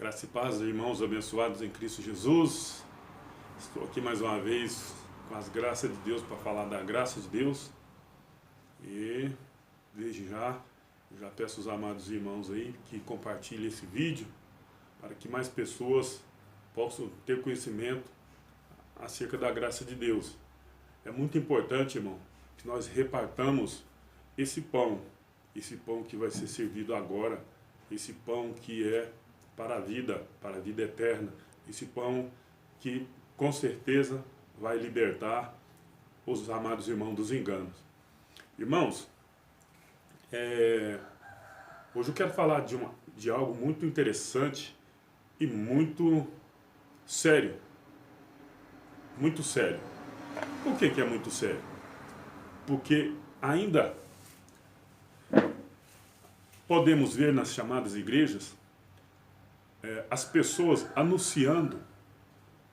Graça e paz, irmãos abençoados em Cristo Jesus. Estou aqui mais uma vez com as graças de Deus para falar da graça de Deus. E desde já peço aos amados irmãos aí que compartilhem esse vídeo para que mais pessoas possam ter conhecimento acerca da graça de Deus. É muito importante, irmão, que nós repartamos esse pão que vai ser servido agora, esse pão que é para a vida eterna, esse pão que com certeza vai libertar os amados irmãos dos enganos. Irmãos, hoje eu quero falar de algo muito interessante e muito sério. Muito sério. Por que é muito sério? Porque ainda podemos ver nas chamadas igrejas as pessoas anunciando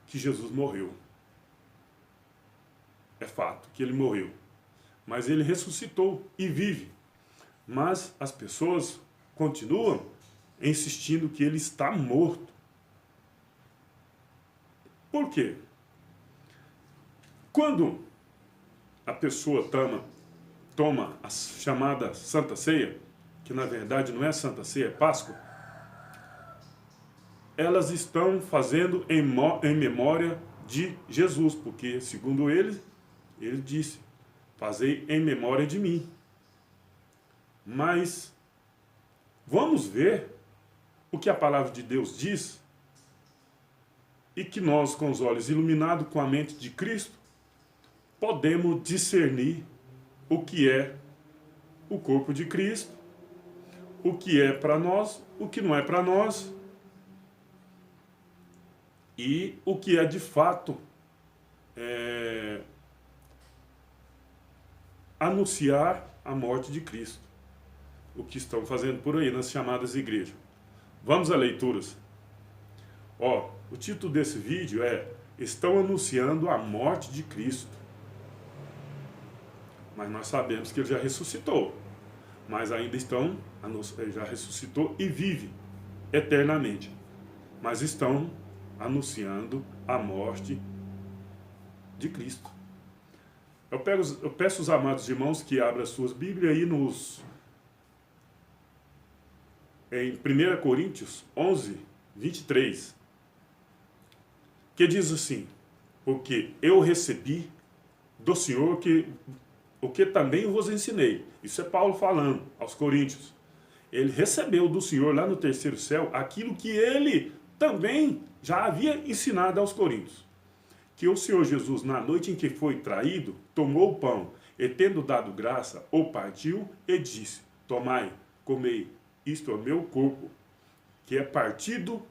que Jesus morreu. É fato que ele morreu, mas ele ressuscitou e vive. Mas as pessoas continuam insistindo que ele está morto. Por quê? Quando a pessoa toma a chamada Santa Ceia, que na verdade não é Santa Ceia, é Páscoa, elas estão fazendo em memória de Jesus, porque segundo ele disse, fazei em memória de mim. Mas vamos ver o que a palavra de Deus diz e que nós, com os olhos iluminados com a mente de Cristo, podemos discernir o que é o corpo de Cristo, o que é para nós, o que não é para nós, e o que é de fato anunciar a morte de Cristo. O que estão fazendo por aí nas chamadas igrejas. Vamos a leituras. O título desse vídeo é Estão anunciando a morte de Cristo. Mas nós sabemos que ele já ressuscitou. Mas ainda ele já ressuscitou e vive eternamente. Mas estão anunciando a morte de Cristo. Eu peço aos amados irmãos que abram as suas Bíblias aí em 1 Coríntios 11, 23, que diz assim: porque eu recebi do Senhor o que também vos ensinei. Isso é Paulo falando aos Coríntios. Ele recebeu do Senhor lá no terceiro céu aquilo que ele também já havia ensinado aos Coríntios. Que o Senhor Jesus, na noite em que foi traído, tomou o pão e, tendo dado graça, o partiu e disse: tomai, comei, isto é o meu corpo, que é partido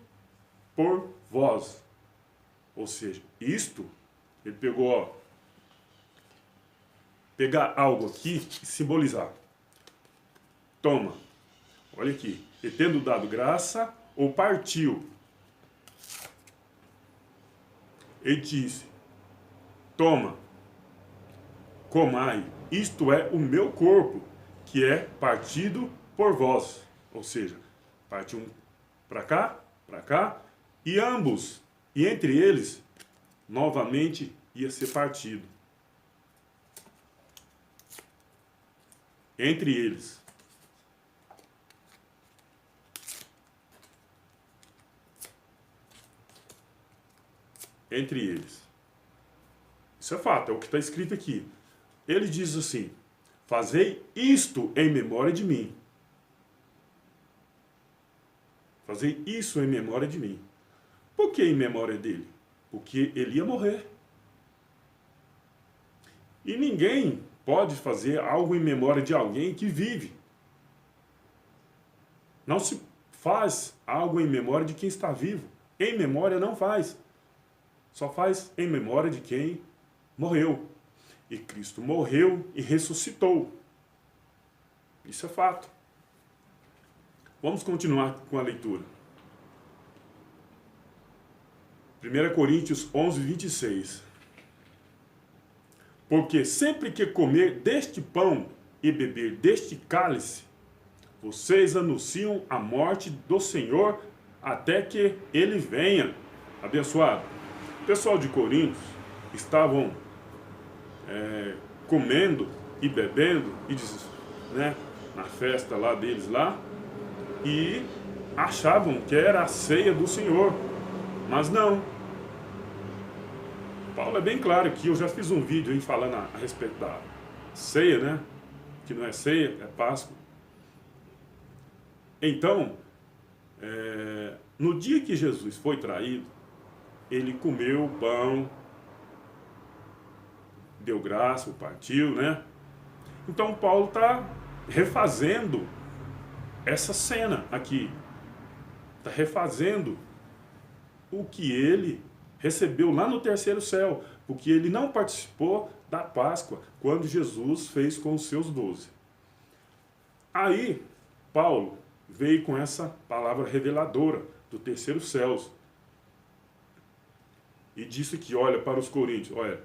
por vós. Ou seja, isto, ele pegou, pegar algo aqui e simbolizar. Toma, olha aqui, e tendo dado graça, o partiu. Ele disse: toma, comai, isto é o meu corpo, que é partido por vós. Ou seja, parte um para cá, e ambos, e entre eles, novamente ia ser partido. Entre eles. Entre eles. Isso é fato, é o que está escrito aqui. Ele diz assim: fazei isto em memória de mim. Fazei isso em memória de mim. Por que em memória dele? Porque ele ia morrer. E ninguém pode fazer algo em memória de alguém que vive. Não se faz algo em memória de quem está vivo. Em memória não faz. Só faz em memória de quem morreu. E Cristo morreu e ressuscitou. Isso é fato. Vamos continuar com a leitura. 1 Coríntios 11, 26. Porque sempre que comer deste pão e beber deste cálice, vocês anunciam a morte do Senhor até que ele venha. Abençoado. O pessoal de Corinto estavam comendo e bebendo, né, na festa lá deles lá, e achavam que era a ceia do Senhor, mas não. Paulo é bem claro aqui, eu já fiz um vídeo aí falando a respeito da ceia, né, que não é ceia, é Páscoa. Então, no dia que Jesus foi traído, ele comeu o pão, deu graça, partiu, né? Então Paulo está refazendo essa cena aqui. Está refazendo o que ele recebeu lá no terceiro céu, porque ele não participou da Páscoa quando Jesus fez com os seus 12. Aí, Paulo veio com essa palavra reveladora do terceiro céu e disse que, olha, para os coríntios, olha,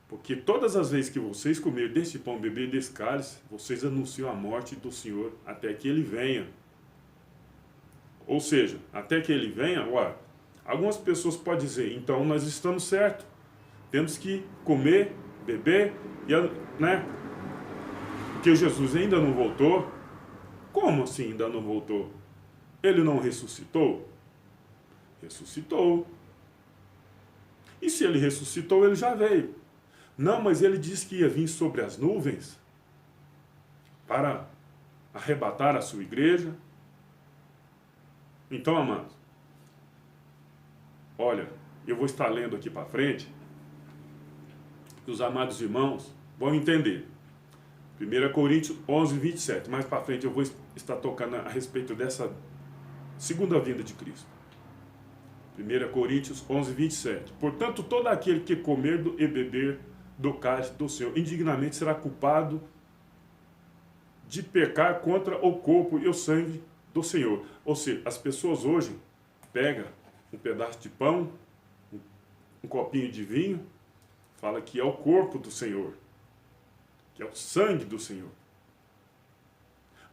porque todas as vezes que vocês comerem deste pão, beber desse cálice, vocês anunciam a morte do Senhor até que ele venha. Ou seja, até que ele venha, olha, algumas pessoas podem dizer, então nós estamos certos, temos que comer, beber, né? Porque Jesus ainda não voltou. Como assim ainda não voltou? Ele não ressuscitou? Ressuscitou. E se ele ressuscitou, ele já veio. Não, mas ele disse que ia vir sobre as nuvens para arrebatar a sua igreja. Então, amados, olha, eu vou estar lendo aqui para frente, que os amados irmãos vão entender. 1 Coríntios 11, 27. Mais para frente eu vou estar tocando a respeito dessa segunda vinda de Cristo. 1 Coríntios 11, 27. Portanto, todo aquele que comer e beber do cálice do Senhor indignamente será culpado de pecar contra o corpo e o sangue do Senhor. Ou seja, as pessoas hoje pegam um pedaço de pão, um copinho de vinho, fala que é o corpo do Senhor, que é o sangue do Senhor.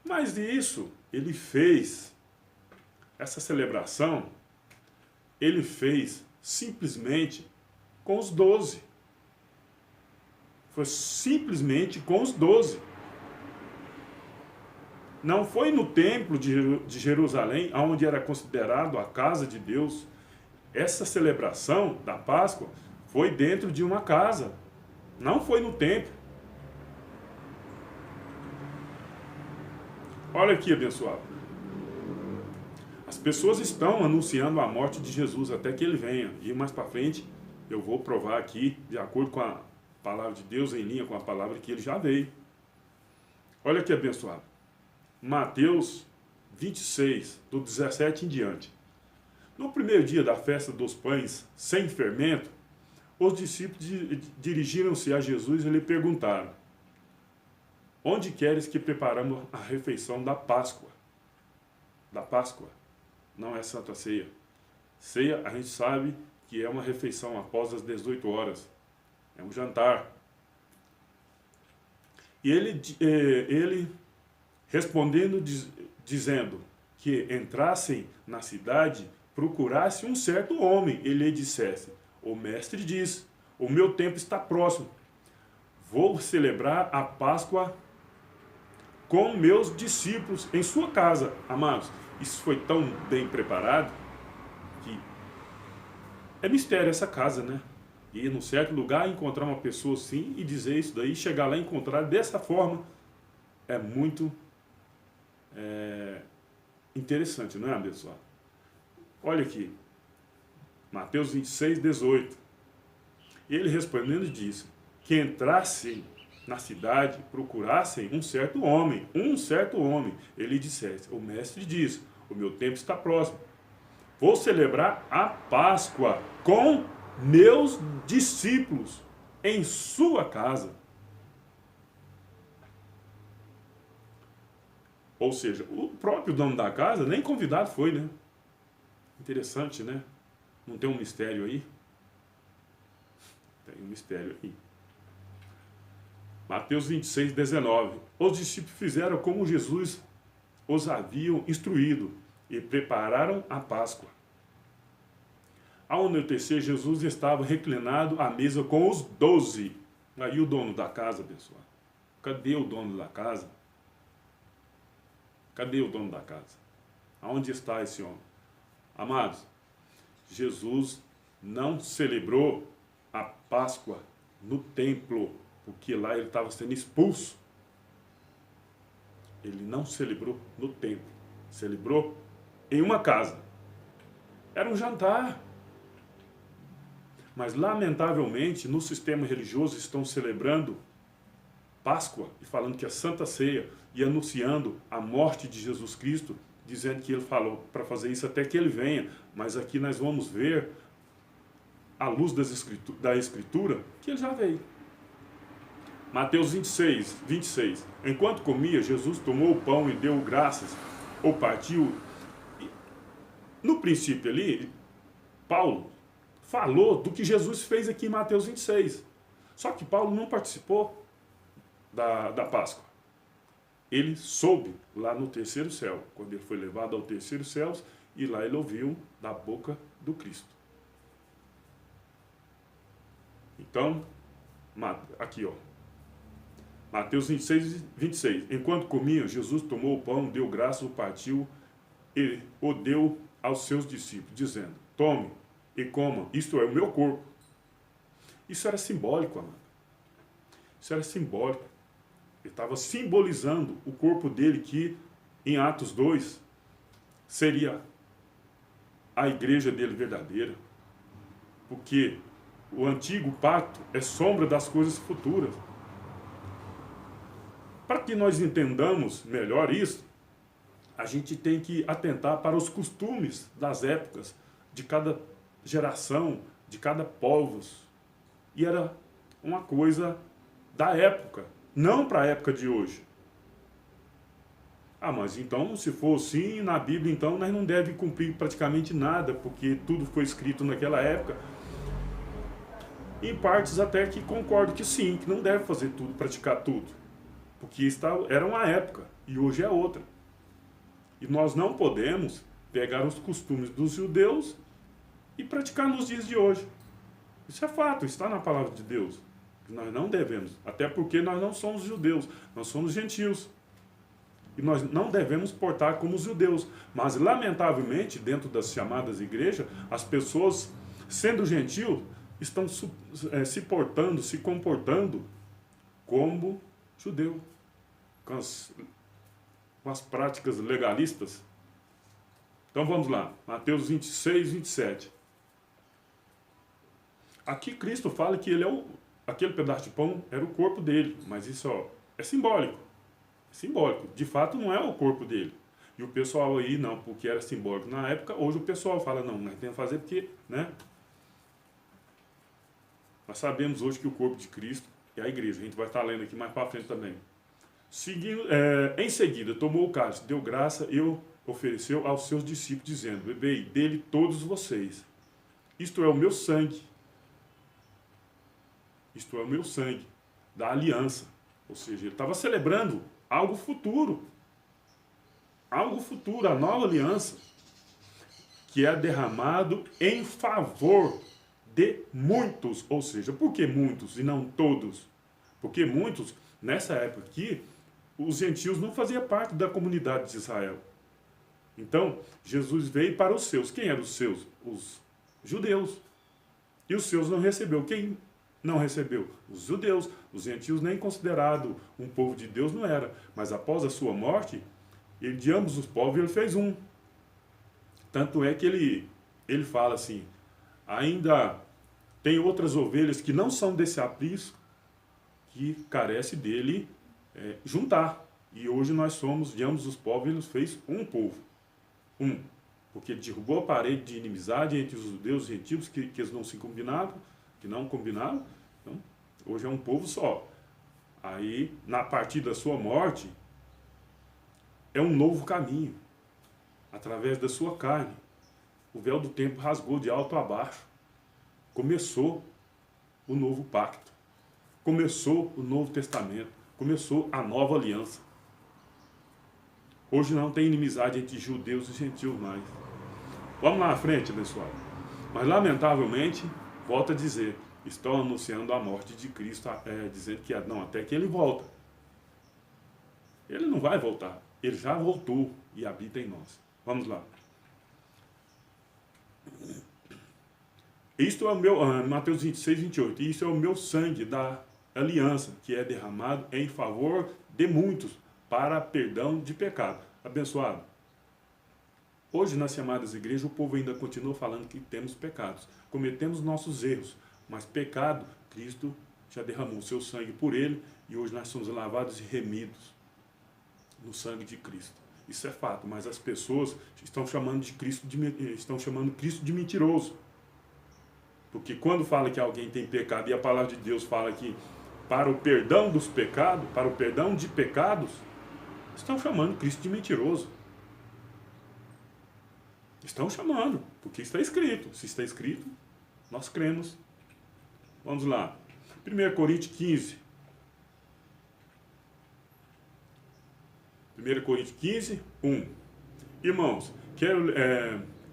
Mas isso, ele fez, essa celebração, ele fez simplesmente com os 12. Foi simplesmente com os 12. Não foi no templo de Jerusalém, onde era considerado a casa de Deus. Essa celebração da Páscoa foi dentro de uma casa. Não foi no templo. Olha aqui, abençoado. As pessoas estão anunciando a morte de Jesus até que ele venha. E mais para frente eu vou provar aqui, de acordo com a palavra de Deus, em linha com a palavra que ele já veio. Olha aqui, abençoado. Mateus 26, do 17 em diante. No primeiro dia da festa dos pães sem fermento, os discípulos dirigiram-se a Jesus e lhe perguntaram: onde queres que preparamos a refeição da Páscoa? Da Páscoa, não é Santa Ceia. Ceia, a gente sabe que é uma refeição após as 18 horas. É um jantar. E ele respondendo, dizendo que entrassem na cidade, procurasse um certo homem, e lhe dissesse: o mestre diz, o meu tempo está próximo, vou celebrar a Páscoa com meus discípulos em sua casa. Amados, isso foi tão bem preparado que é mistério essa casa, né? Ir num certo lugar, encontrar uma pessoa assim e dizer isso daí, chegar lá e encontrar dessa forma, é muito interessante, não é, abençoado? Olha aqui, Mateus 26, 18. Ele respondendo disse que entrassem na cidade, procurassem um certo homem. Ele dissesse: o mestre diz, o meu tempo está próximo, vou celebrar a Páscoa com meus discípulos em sua casa. Ou seja, o próprio dono da casa nem convidado foi, né? Interessante, né? Não tem um mistério aí? Tem um mistério aí. Mateus 26, 19. Os discípulos fizeram como Jesus os haviam instruído e prepararam a Páscoa. Ao anoitecer, Jesus estava reclinado à mesa com os 12. Aí o dono da casa, pessoal. Cadê o dono da casa? Cadê o dono da casa? Aonde está esse homem? Amados, Jesus não celebrou a Páscoa no templo, porque lá ele estava sendo expulso. Ele não celebrou no templo, celebrou em uma casa. Era um jantar. Mas, lamentavelmente, no sistema religioso estão celebrando Páscoa e falando que é Santa Ceia e anunciando a morte de Jesus Cristo, dizendo que ele falou para fazer isso até que ele venha. Mas aqui nós vamos ver, à luz da Escritura, que ele já veio. Mateus 26. Enquanto comia, Jesus tomou o pão e deu graças, ou partiu. No princípio ali, Paulo falou do que Jesus fez aqui em Mateus 26. Só que Paulo não participou da Páscoa. Ele soube lá no terceiro céu, quando ele foi levado ao terceiro céu, e lá ele ouviu da boca do Cristo. Então, aqui ó, Mateus 26. Enquanto comiam, Jesus tomou o pão, deu graças, o partiu e o deu aos seus discípulos, dizendo: tome e coma, isto é o meu corpo. Isso era simbólico, amado. Isso era simbólico. Ele estava simbolizando o corpo dele, que em Atos 2 seria a igreja dele verdadeira. Porque o antigo pacto é sombra das coisas futuras. Para que nós entendamos melhor isso, a gente tem que atentar para os costumes das épocas, de cada geração, de cada povos. E era uma coisa da época, não para a época de hoje. Ah, mas então, se for assim, na Bíblia, então, nós não devemos cumprir praticamente nada, porque tudo foi escrito naquela época. Em partes até que concordo que sim, que não deve fazer tudo, praticar tudo. Porque era uma época, e hoje é outra. E nós não podemos pegar os costumes dos judeus e praticar nos dias de hoje. Isso é fato, está na palavra de Deus. Nós não devemos, até porque nós não somos judeus, nós somos gentios. E nós não devemos portar como os judeus. Mas, lamentavelmente, dentro das chamadas igrejas, as pessoas, sendo gentios, estão se portando, se comportando como judeu, com as práticas legalistas. Então vamos lá, Mateus 26. Aqui Cristo fala que ele aquele pedaço de pão era o corpo dele, mas isso é simbólico. É simbólico. De fato não é o corpo dele. E o pessoal aí, não, porque era simbólico na época, hoje o pessoal fala, não, nós temos que fazer porque, né? Nós sabemos hoje que o corpo de Cristo é a igreja. A gente vai estar lendo aqui mais para frente também. Em seguida, tomou o cálice, deu graça e ofereceu aos seus discípulos, dizendo: bebei dele todos vocês. Isto é o meu sangue. Isto é o meu sangue da aliança. Ou seja, ele estava celebrando algo futuro. Algo futuro, a nova aliança, que é derramado em favor de muitos. Ou seja, por que muitos e não todos? Porque muitos, nessa época aqui, os gentios não faziam parte da comunidade de Israel. Então, Jesus veio para os seus. Quem eram os seus? Os judeus. E os seus não recebeu. Quem não recebeu? Os judeus. Os gentios, nem considerado um povo de Deus, não era. Mas após a sua morte, ele, de ambos os povos, ele fez um. Tanto é que ele fala assim: ainda tem outras ovelhas que não são desse aprisco, que carece dele juntar. E hoje nós somos, de ambos os povos, ele fez um povo. Um. Porque ele derrubou a parede de inimizade entre os judeus e os gentios, que eles não se combinavam, que não combinavam. Então, hoje é um povo só. Aí, na partir da sua morte, é um novo caminho. Através da sua carne. O véu do tempo rasgou de alto a baixo. Começou o novo pacto. Começou o Novo Testamento. Começou a nova aliança. Hoje não tem inimizade entre judeus e gentios mais. Vamos lá à frente, abençoado. Mas, lamentavelmente, volto a dizer, estão anunciando a morte de Cristo, dizendo que não, até que ele volta. Ele não vai voltar. Ele já voltou e habita em nós. Vamos lá. Isto é o meu, Mateus 26, 28. Isso é o meu sangue da aliança, que é derramado em favor de muitos, para perdão de pecado. Abençoado. Hoje, nas chamadas igrejas, o povo ainda continua falando que temos pecados. Cometemos nossos erros, mas pecado, Cristo já derramou o seu sangue por ele, e hoje nós somos lavados e remidos no sangue de Cristo. Isso é fato, mas as pessoas estão chamando Cristo de mentiroso. Porque quando fala que alguém tem pecado e a palavra de Deus fala que para o perdão dos pecados, para o perdão de pecados, estão chamando Cristo de mentiroso. Estão chamando, porque está escrito. Se está escrito, nós cremos. Vamos lá. 1 Coríntios 15. 1 Coríntios 15, 1. Irmãos,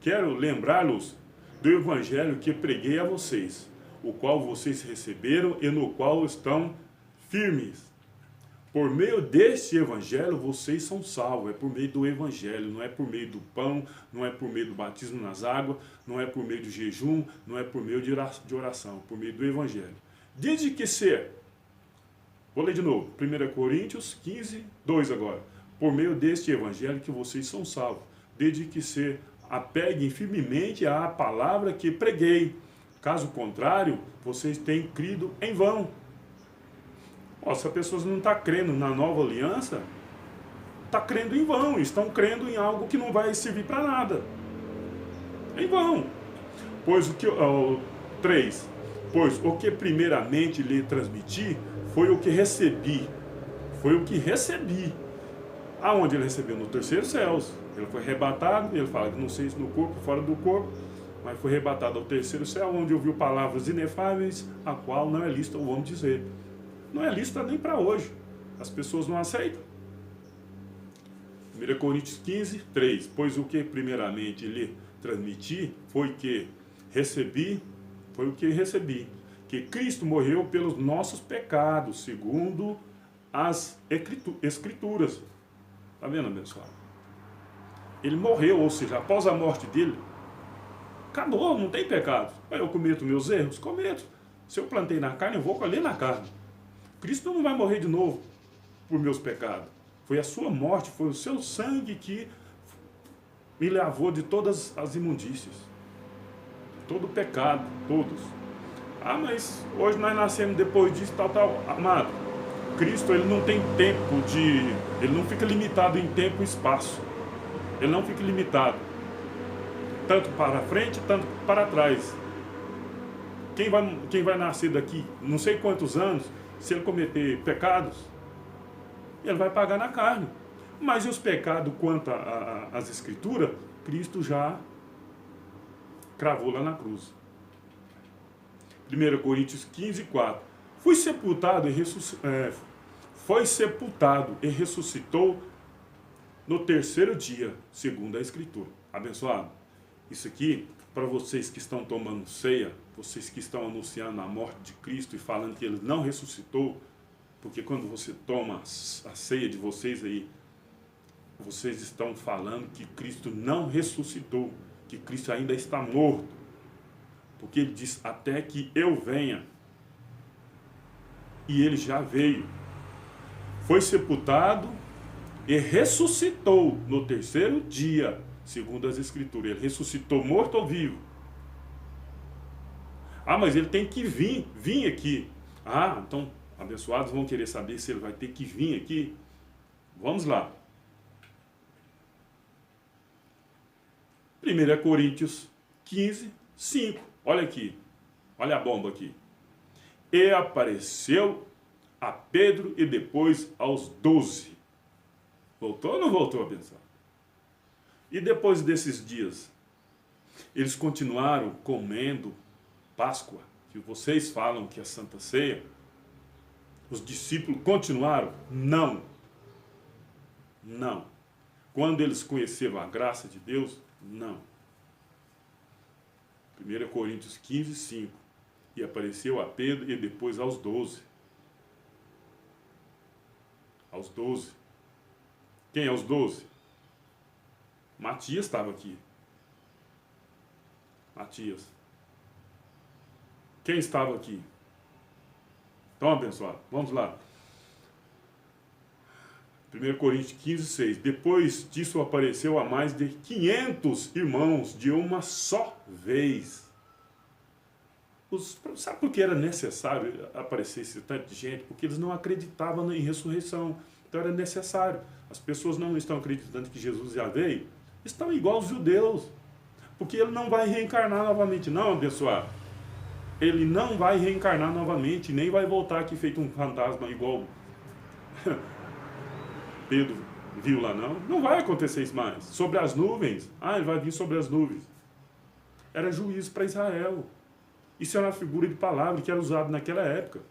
quero lembrá-los do evangelho que preguei a vocês, o qual vocês receberam e no qual estão firmes. Por meio deste evangelho vocês são salvos. É por meio do evangelho, não é por meio do pão, não é por meio do batismo nas águas, não é por meio do jejum, não é por meio de oração, por meio do evangelho. Desde que ser, vou ler de novo, 1 Coríntios 15, 2 agora. Por meio deste evangelho que vocês são salvos, desde que se apeguem firmemente à palavra que preguei. Caso contrário, vocês têm crido em vão. Se a pessoa não está crendo na nova aliança, está crendo em vão, estão crendo em algo que não vai servir para nada. Em vão. Pois 3. Pois o que primeiramente lhe transmiti foi o que recebi. Foi o que recebi. Aonde ele recebeu? No terceiro céu. Ele foi arrebatado, ele fala que não sei se no corpo, fora do corpo, mas foi arrebatado ao terceiro céu, onde ouviu palavras inefáveis, a qual não é lícito o homem dizer. Não é lícito nem para hoje. As pessoas não aceitam. 1 Coríntios 15, 3. Pois o que primeiramente lhe transmiti foi o que recebi, que Cristo morreu pelos nossos pecados, segundo as Escrituras. Está vendo, abençoado? Ele morreu, ou seja, após a morte dele, acabou, não tem pecado. Eu cometo meus erros? Cometo. Se eu plantei na carne, eu vou colher na carne. Cristo não vai morrer de novo por meus pecados. Foi a sua morte, foi o seu sangue que me lavou de todas as imundícias. Todo o pecado, todos. Mas hoje nós nascemos depois disso, tal. Amado, Cristo, ele não tem tempo ele não fica limitado em tempo e espaço. Ele não fica limitado. Tanto para frente, tanto para trás. Quem vai nascer daqui, não sei quantos anos, se ele cometer pecados, ele vai pagar na carne. Mas e os pecados quanto às Escrituras, Cristo já cravou lá na cruz. 1 Coríntios 15, 4. Foi sepultado e ressuscitou no terceiro dia, segundo a Escritura. Abençoado. Isso aqui, para vocês que estão tomando ceia, vocês que estão anunciando a morte de Cristo e falando que ele não ressuscitou, porque quando você toma a ceia de vocês aí, vocês estão falando que Cristo não ressuscitou, que Cristo ainda está morto. Porque ele diz, até que eu venha. E ele já veio. Foi sepultado e ressuscitou no terceiro dia, segundo as Escrituras. Ele ressuscitou morto ou vivo? Mas ele tem que vir aqui. Então, abençoados vão querer saber se ele vai ter que vir aqui. Vamos lá. 1 Coríntios 15, 5. Olha aqui. Olha a bomba aqui. E apareceu a Pedro e depois aos 12. Voltou ou não voltou, abençoado? E depois desses dias, eles continuaram comendo Páscoa, que vocês falam que é Santa Ceia. Os discípulos continuaram? Não. Não. quando eles conheceram a graça de Deus? Não. 1 Coríntios 15, 5. E apareceu a Pedro e depois aos 12. Aos 12. Quem é os 12? Matias estava aqui. Matias. Quem estava aqui? Então, abençoado, vamos lá. 1 Coríntios 15, 6. Depois disso apareceu a mais de 500 irmãos de uma só vez. Sabe por que era necessário aparecer esse tanto de gente? Porque eles não acreditavam em ressurreição. Então era necessário. As pessoas não estão acreditando que Jesus já veio. Estão igual os judeus. Porque ele não vai reencarnar novamente. Não, abençoado. Ele não vai reencarnar novamente. Nem vai voltar aqui feito um fantasma igual Pedro viu lá, não. Não vai acontecer isso mais. Sobre as nuvens. Ele vai vir sobre as nuvens. Era juízo para Israel. Isso era uma figura de palavra que era usada naquela época.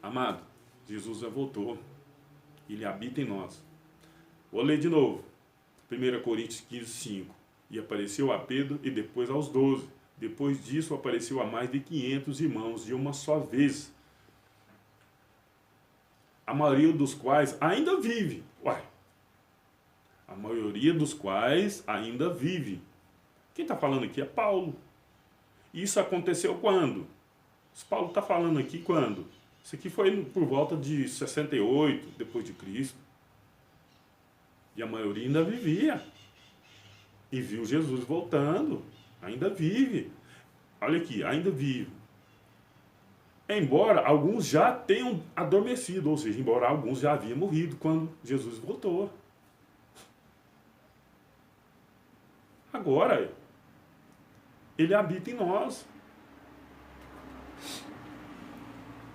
Amado, Jesus já voltou. Ele habita em nós. Vou ler de novo. 1 Coríntios 15, 5. E apareceu a Pedro e depois aos 12. Depois disso apareceu a mais de 500 irmãos de uma só vez. A maioria dos quais ainda vive. A maioria dos quais ainda vive. Quem está falando aqui é Paulo. Isso aconteceu quando? Paulo está falando aqui quando? Isso aqui foi por volta de 68 depois de Cristo. E a maioria ainda vivia. E viu Jesus voltando. Ainda vive. Olha aqui, ainda vive. Embora alguns já tenham adormecido, ou seja, embora alguns já haviam morrido quando Jesus voltou. Agora, ele habita em nós.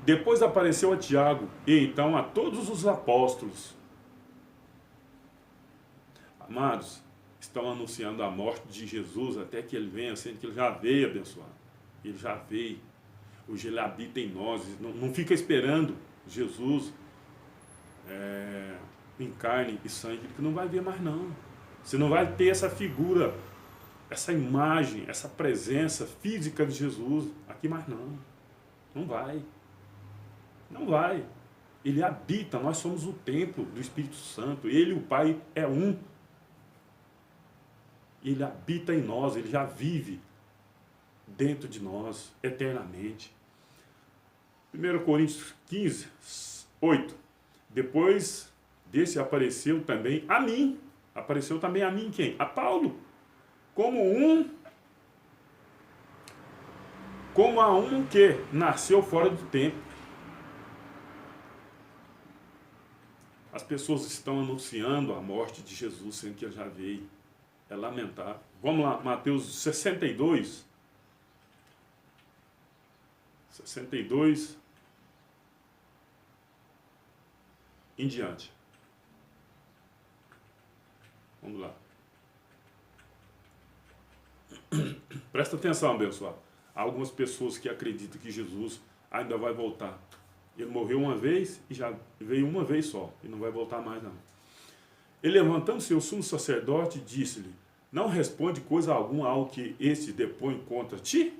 Depois apareceu a Tiago e então a todos os apóstolos. Amados, estão anunciando a morte de Jesus até que ele venha, sendo que ele já veio abençoado. Ele já veio. Hoje ele habita em nós. Não fica esperando Jesus em carne e sangue, porque não vai ver mais não. Você não vai ter essa figura, essa imagem, essa presença física de Jesus aqui mais não. Não vai. Não vai. Ele habita, nós somos o templo do Espírito Santo. Ele e o Pai é um. Ele habita em nós, ele já vive dentro de nós eternamente. 1 Coríntios 15, 8. Depois desse apareceu também a mim. Apareceu também a mim quem? A Paulo. Como a um que nasceu fora do tempo. As pessoas estão anunciando a morte de Jesus, sendo que ele já veio. É lamentável. Vamos lá, Mateus 62. 62 em diante. Vamos lá. Presta atenção, abençoado. Há algumas pessoas que acreditam que Jesus ainda vai voltar. Ele morreu uma vez e já veio uma vez só. E não vai voltar mais não. Ele, levantando-se o sumo sacerdote, disse-lhe: não responde coisa alguma ao que este depõe contra ti?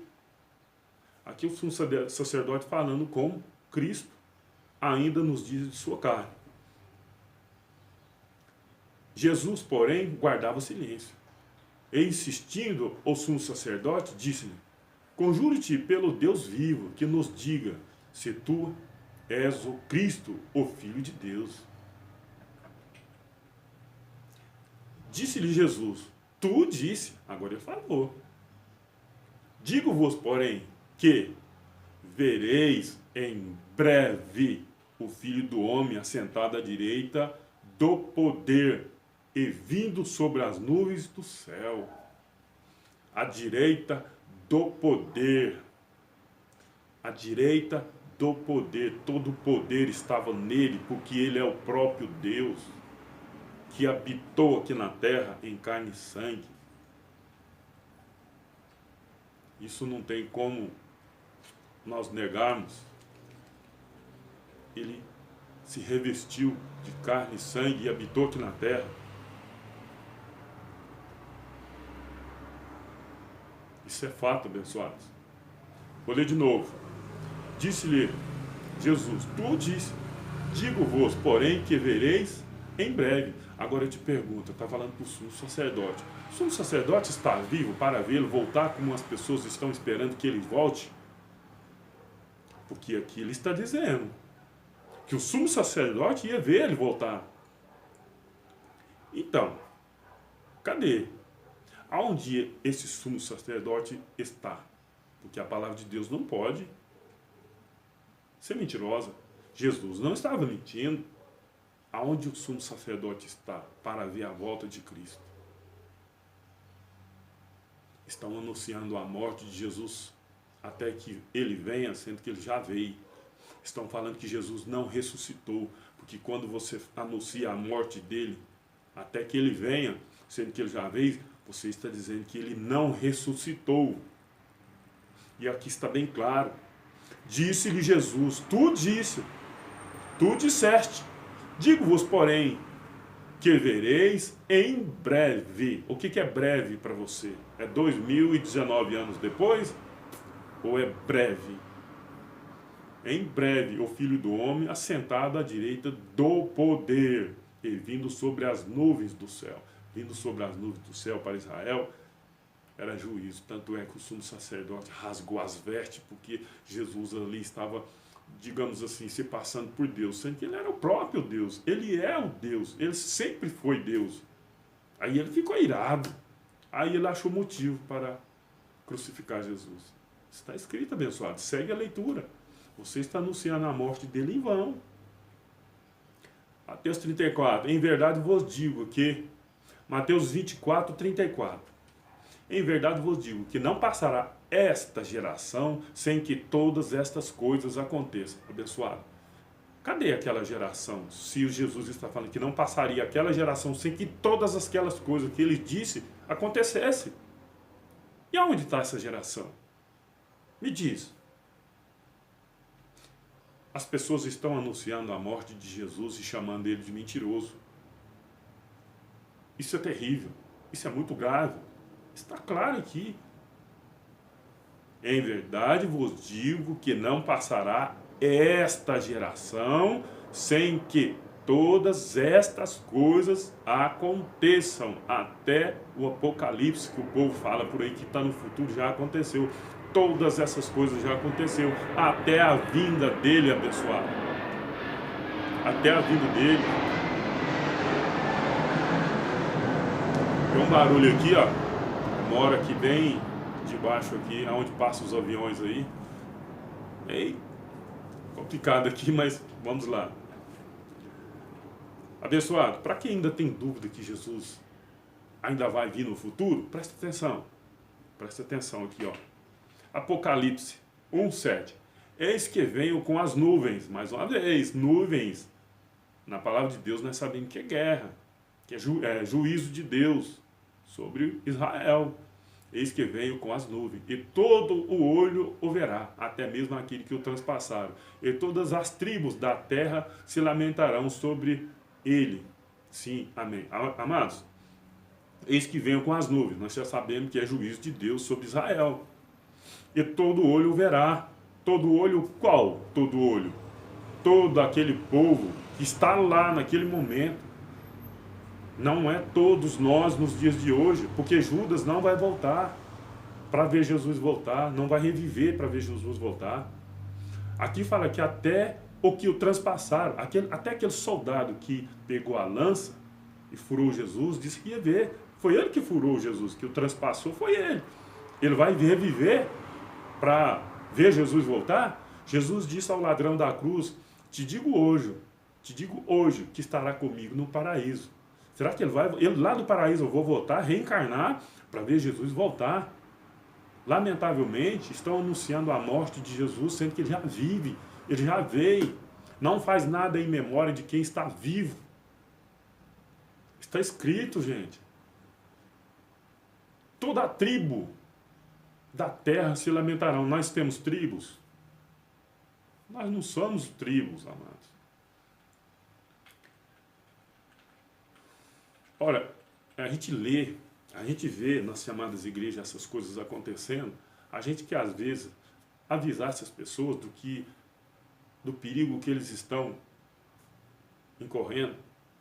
Aqui o sumo sacerdote falando com Cristo, ainda nos dias de sua carne. Jesus, porém, guardava silêncio. E insistindo o sumo sacerdote, disse-lhe: conjuro-te pelo Deus vivo, que nos diga se tu és o Cristo, o Filho de Deus. Disse-lhe Jesus: tu disse. Agora ele falou: digo-vos, porém, que vereis em breve o Filho do Homem assentado à direita do poder e vindo sobre as nuvens do céu. À direita do poder. À direita do poder. Todo o poder estava nele, porque ele é o próprio Deus que habitou aqui na terra em carne e sangue. Isso não tem como nós negarmos. Ele se revestiu de carne e sangue e habitou aqui na terra. Isso é fato, abençoados. Vou ler de novo. Disse-lhe Jesus, tu disse, digo-vos, porém, que vereis em breve. Agora eu te pergunto, está falando para o sumo sacerdote. O sumo sacerdote está vivo para vê-lo voltar como as pessoas estão esperando que ele volte? Porque aqui ele está dizendo que o sumo sacerdote ia ver ele voltar. Então, cadê? Aonde esse sumo sacerdote está? Porque a palavra de Deus não pode ser mentirosa. Jesus não estava mentindo. Aonde o sumo sacerdote está para ver a volta de Cristo? Estão anunciando a morte de Jesus até que ele venha, sendo que ele já veio. Estão falando que Jesus não ressuscitou, porque quando você anuncia a morte dele até que ele venha, sendo que ele já veio, você está dizendo que ele não ressuscitou. E aqui está bem claro. Disse-lhe Jesus, tu disseste, digo-vos, porém, que vereis em breve. O que é breve para você? É 2019 anos depois? Ou é breve? Em breve, o Filho do Homem assentado à direita do poder e vindo sobre as nuvens do céu. Vindo sobre as nuvens do céu para Israel, era juízo. Tanto é que o sumo sacerdote rasgou as vestes, porque Jesus ali estava, digamos assim, se passando por Deus, sendo que ele era o próprio Deus. Ele é o Deus, ele sempre foi Deus. Aí ele ficou irado. Aí ele achou motivo para crucificar Jesus. Está escrito, abençoado. Segue a leitura. Você está anunciando a morte dele em vão. Mateus 34. Em verdade vos digo que... Mateus 24, 34. Em verdade vos digo que não passará esta geração sem que todas estas coisas aconteçam. Abençoado. Cadê aquela geração? Se o Jesus está falando que não passaria aquela geração sem que todas aquelas coisas que ele disse acontecessem. E aonde está essa geração? Me diz. As pessoas estão anunciando a morte de Jesus e chamando ele de mentiroso. Isso é terrível. Isso é muito grave. Está claro aqui. Em verdade vos digo que não passará esta geração sem que todas estas coisas aconteçam. Até o Apocalipse que o povo fala por aí que está no futuro já aconteceu. Todas essas coisas já aconteceu. Até a vinda dele, abençoado. Até a vinda dele. Tem um barulho aqui, ó. Mora aqui bem debaixo aqui, onde passam os aviões aí. Ei, complicado aqui, mas vamos lá. Abençoado, para quem ainda tem dúvida que Jesus ainda vai vir no futuro, presta atenção. Presta atenção aqui, ó. Apocalipse 1:7. Eis que venho com as nuvens. Mais uma vez, nuvens. Na palavra de Deus nós sabemos que é guerra, que é juízo de Deus sobre Israel. Eis que venho com as nuvens, e todo o olho o verá, até mesmo aquele que o transpassaram. E todas as tribos da terra se lamentarão sobre ele. Sim, amém. Amados, eis que venho com as nuvens. Nós já sabemos que é juízo de Deus sobre Israel. E todo olho o verá. Todo olho qual? Todo olho. Todo aquele povo que está lá naquele momento. Não é todos nós nos dias de hoje, porque Judas não vai voltar para ver Jesus voltar, não vai reviver para ver Jesus voltar. Aqui fala que até o que o transpassaram, até aquele soldado que pegou a lança e furou Jesus, disse que ia ver. Foi ele que furou Jesus, que o transpassou, foi ele. Ele vai reviver para ver Jesus voltar? Jesus disse ao ladrão da cruz, te digo hoje que estará comigo no paraíso. Será que ele lá do paraíso eu vou voltar, reencarnar para ver Jesus voltar? Lamentavelmente, estão anunciando a morte de Jesus, sendo que ele já vive, ele já veio. Não faz nada em memória de quem está vivo. Está escrito, gente. Toda a tribo da terra se lamentarão. Nós temos tribos? Nós não somos tribos, amados. Ora, a gente lê, a gente vê nas chamadas igrejas essas coisas acontecendo, a gente quer às vezes avisar essas pessoas do perigo que eles estão incorrendo,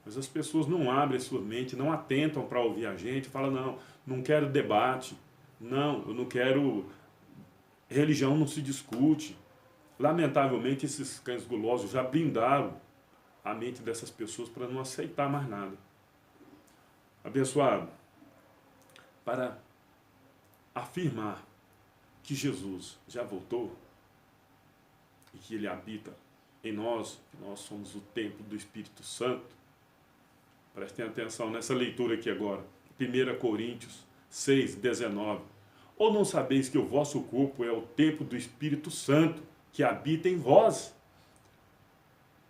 mas as pessoas não abrem a sua mente, não atentam para ouvir a gente, falam, não, não quero debate, não, eu não quero, religião não se discute. Lamentavelmente, esses cães gulosos já blindaram a mente dessas pessoas para não aceitar mais nada. Abençoado, para afirmar que Jesus já voltou e que Ele habita em nós, que nós somos o templo do Espírito Santo, prestem atenção nessa leitura aqui agora, 1 Coríntios 6:19. Ou não sabeis que o vosso corpo é o templo do Espírito Santo, que habita em vós,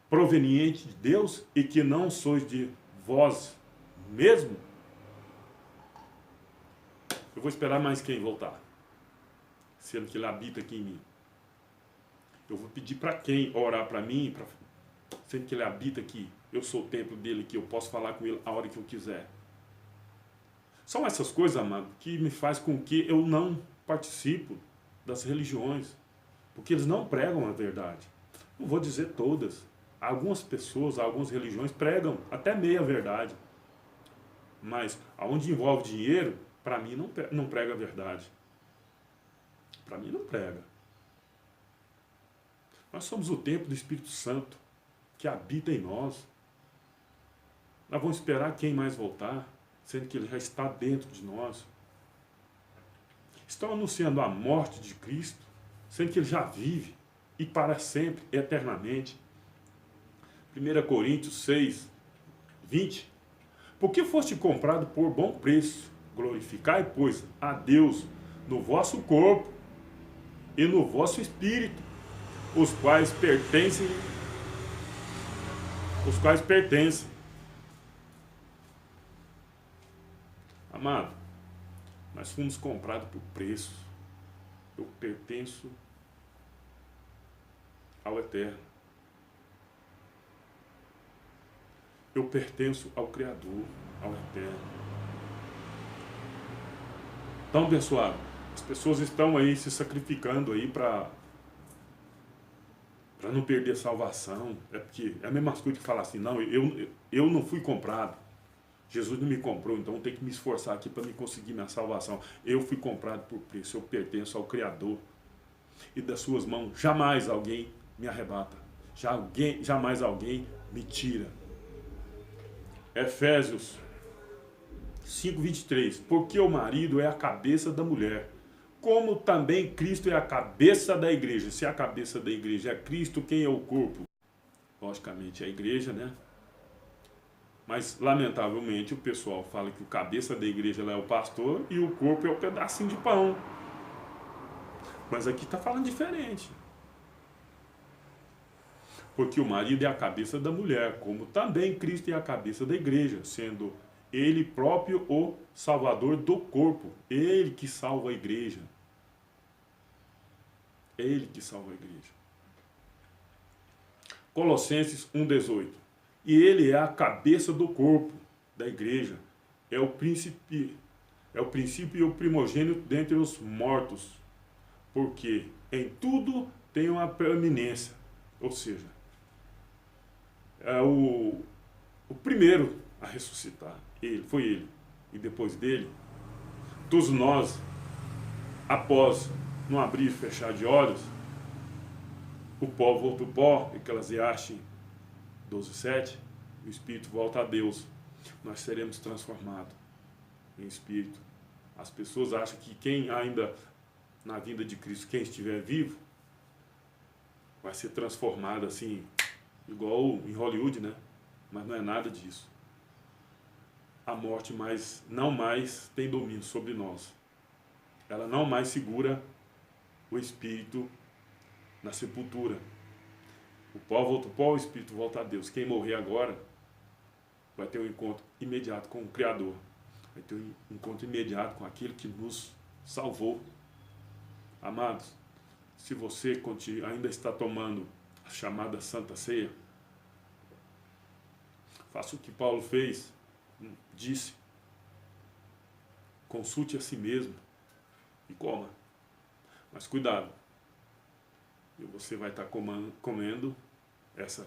proveniente de Deus, e que não sois de vós mesmo? Eu vou esperar mais quem voltar, sendo que Ele habita aqui em mim. Eu vou pedir para quem orar para mim, sendo que Ele habita aqui. Eu sou o templo dele aqui, eu posso falar com Ele a hora que eu quiser. São essas coisas, amado, que me faz com que eu não participo das religiões, porque eles não pregam a verdade. Não vou dizer todas. Algumas pessoas, algumas religiões pregam até meia verdade. Mas aonde envolve dinheiro, para mim não prega a verdade. Para mim não prega. Nós somos o templo do Espírito Santo, que habita em nós. Nós vamos esperar quem mais voltar, sendo que Ele já está dentro de nós. Estão anunciando a morte de Cristo, sendo que Ele já vive, e para sempre, eternamente. 1 Coríntios 6:20. Porque foste comprado por bom preço, glorificai, pois, a Deus no vosso corpo e no vosso espírito, os quais pertencem. Amado, nós fomos comprados por preço. Eu pertenço ao Eterno. Eu pertenço ao Criador, ao Eterno. Então, abençoado, as pessoas estão aí se sacrificando aí para não perder a salvação. É porque é a mesma coisa que falar assim, não, eu não fui comprado. Jesus não me comprou, então eu tenho que me esforçar aqui para me conseguir minha salvação. Eu fui comprado por preço, eu pertenço ao Criador. E das suas mãos jamais alguém me arrebata. Jamais alguém me tira. Efésios 5:23. Porque o marido é a cabeça da mulher, como também Cristo é a cabeça da igreja. Se a cabeça da igreja é Cristo, quem é o corpo? Logicamente é a igreja, né? Mas, lamentavelmente, o pessoal fala que o cabeça da igreja lá é o pastor e o corpo é o pedacinho de pão. Mas aqui está falando diferente. Porque o marido é a cabeça da mulher, como também Cristo é a cabeça da igreja, sendo Ele próprio o salvador do corpo. Ele que salva a igreja. É Ele que salva a igreja. Colossenses 1:18. E Ele é a cabeça do corpo da igreja. É o princípio e o primogênito dentre os mortos. Porque em tudo tem uma preeminência. Ou seja, é o primeiro a ressuscitar. Foi ele. E depois dele, todos nós, após não abrir e fechar de olhos, o pó volta ao pó, Eclesiastes 12:7, o espírito volta a Deus. Nós seremos transformados em espírito. As pessoas acham que quem ainda, na vinda de Cristo, quem estiver vivo, vai ser transformado assim, igual em Hollywood, né? Mas não é nada disso. A morte não mais tem domínio sobre nós. Ela não mais segura o espírito na sepultura. O pó volta ao pó, o espírito volta a Deus. Quem morrer agora vai ter um encontro imediato com o Criador. Vai ter um encontro imediato com aquele que nos salvou. Amados, se você ainda está tomando a chamada Santa Ceia, faça o que Paulo fez disse: consulte a si mesmo e coma. Mas cuidado, e você vai estar comendo essa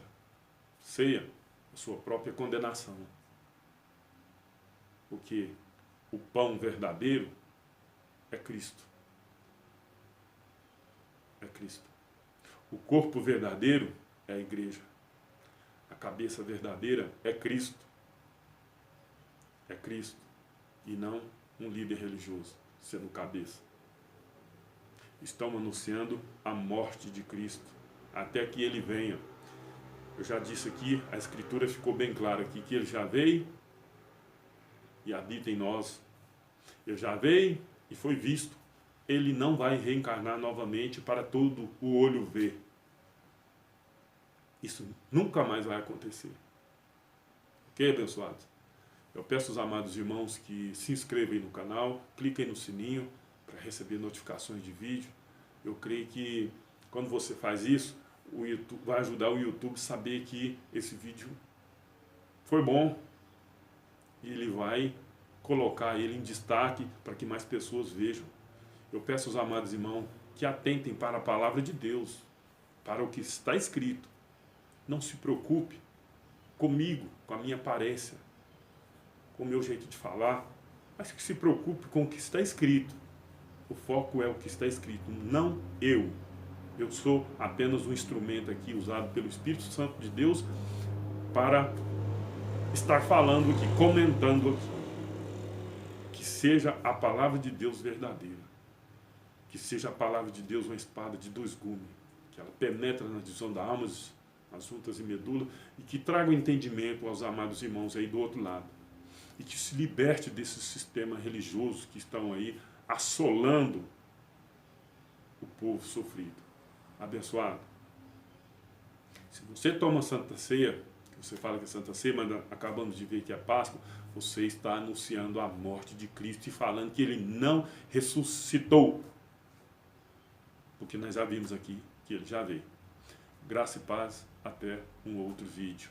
ceia, a sua própria condenação. Porque o pão verdadeiro é Cristo. É Cristo. O corpo verdadeiro é a igreja. A cabeça verdadeira é Cristo. É Cristo. E não um líder religioso sendo cabeça. Estão anunciando a morte de Cristo até que ele venha. Eu já disse aqui, a Escritura ficou bem clara aqui, que ele já veio e habita em nós. Ele já veio e foi visto. Ele não vai reencarnar novamente para todo o olho ver. Isso nunca mais vai acontecer. Ok, abençoados? Eu peço aos amados irmãos que se inscrevam aí no canal, cliquem no sininho para receber notificações de vídeo. Eu creio que quando você faz isso, o YouTube vai ajudar o YouTube a saber que esse vídeo foi bom e ele vai colocar ele em destaque para que mais pessoas vejam. Eu peço aos amados irmãos que atentem para a palavra de Deus, para o que está escrito. Não se preocupe comigo, com a minha aparência, com o meu jeito de falar, mas que se preocupe com o que está escrito. O foco é o que está escrito, não eu. Eu sou apenas um instrumento aqui usado pelo Espírito Santo de Deus para estar falando aqui, comentando aqui. Que seja a palavra de Deus verdadeira. Que seja a palavra de Deus uma espada de dois gumes. Que ela penetra na divisão da alma, nas juntas e medula, e que traga o entendimento aos amados irmãos aí do outro lado. E que se liberte desse sistema religioso que estão aí assolando o povo sofrido. Abençoado. Se você toma Santa Ceia, você fala que é Santa Ceia, mas acabamos de ver que é Páscoa, você está anunciando a morte de Cristo e falando que ele não ressuscitou. Porque nós já vimos aqui que ele já veio. Graça e paz, até um outro vídeo.